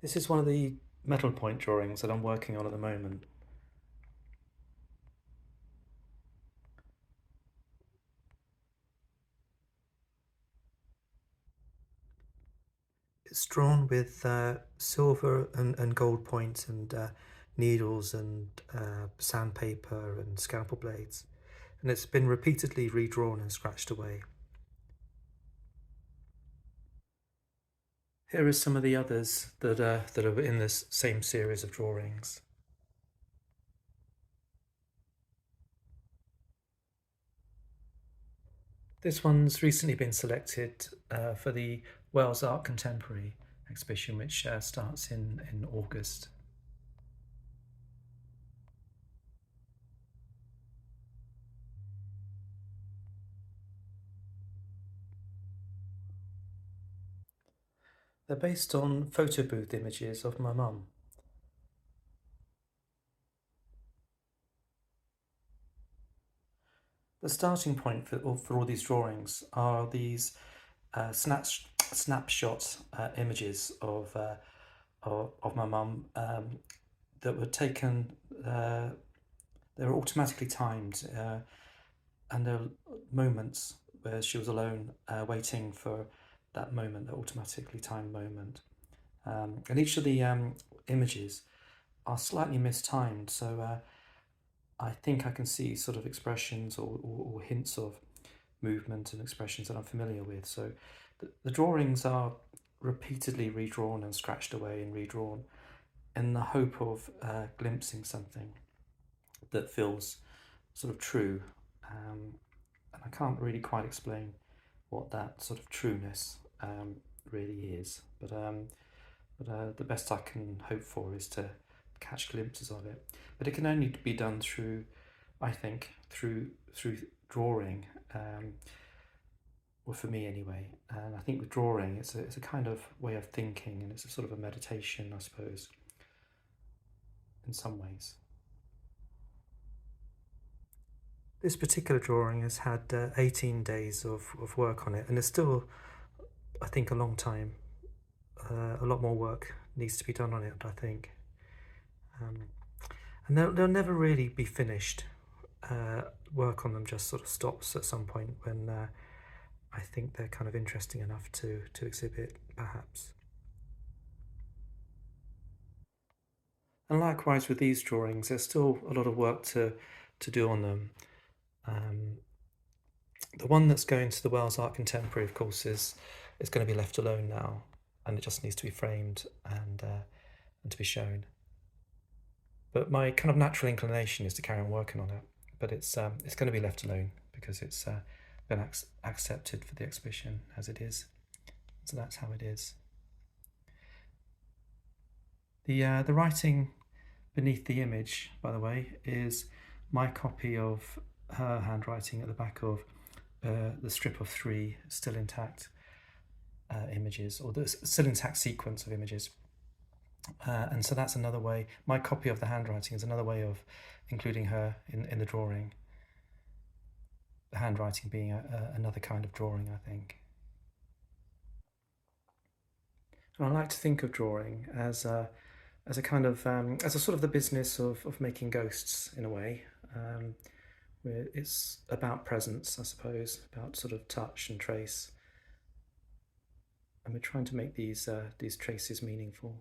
This is one of the metal point drawings that I'm working on at the moment. It's drawn with silver and gold points and needles and sandpaper and scalpel blades, and it's been repeatedly redrawn and scratched away. Here are some of the others that are in this same series of drawings. This one's recently been selected for the Wales Art Contemporary exhibition, which starts in August. They're based on photo booth images of my mum. The starting point for all these drawings are these snapshot images of my mum that were taken. They were automatically timed, and there are moments where she was alone, waiting for that moment, the automatically timed moment. And each of the images are slightly mistimed, so I think I can see sort of expressions or hints of movement and expressions that I'm familiar with. So the drawings are repeatedly redrawn and scratched away and redrawn in the hope of glimpsing something that feels sort of true. And I can't really quite explain what that sort of trueness really is, but the best I can hope for is to catch glimpses of it. But it can only be done through, I think, through drawing. Well, for me anyway. And I think with drawing, it's a kind of way of thinking, and it's a sort of a meditation, I suppose, in some ways. This particular drawing has had 18 days of work on it, and it's still, I think, a long time. A lot more work needs to be done on it, I think. And they'll never really be finished. Work on them just sort of stops at some point when I think they're kind of interesting enough to exhibit, perhaps. And likewise with these drawings, there's still a lot of work to do on them. The one that's going to the Wales Art Contemporary, of course, is going to be left alone now, and it just needs to be framed and to be shown. But my kind of natural inclination is to carry on working on it, but it's going to be left alone because it's been accepted for the exhibition as it is. So that's how it is. The writing beneath the image, by the way, is my copy of her handwriting at the back of the strip of 3 still intact images, or the still intact sequence of images. And so that's another way. My copy of the handwriting is another way of including her in the drawing. The handwriting being another kind of drawing, I think. And I like to think of drawing as a kind of as a sort of the business of making ghosts in a way. It's about presence, I suppose, about sort of touch and trace, and we're trying to make these traces meaningful.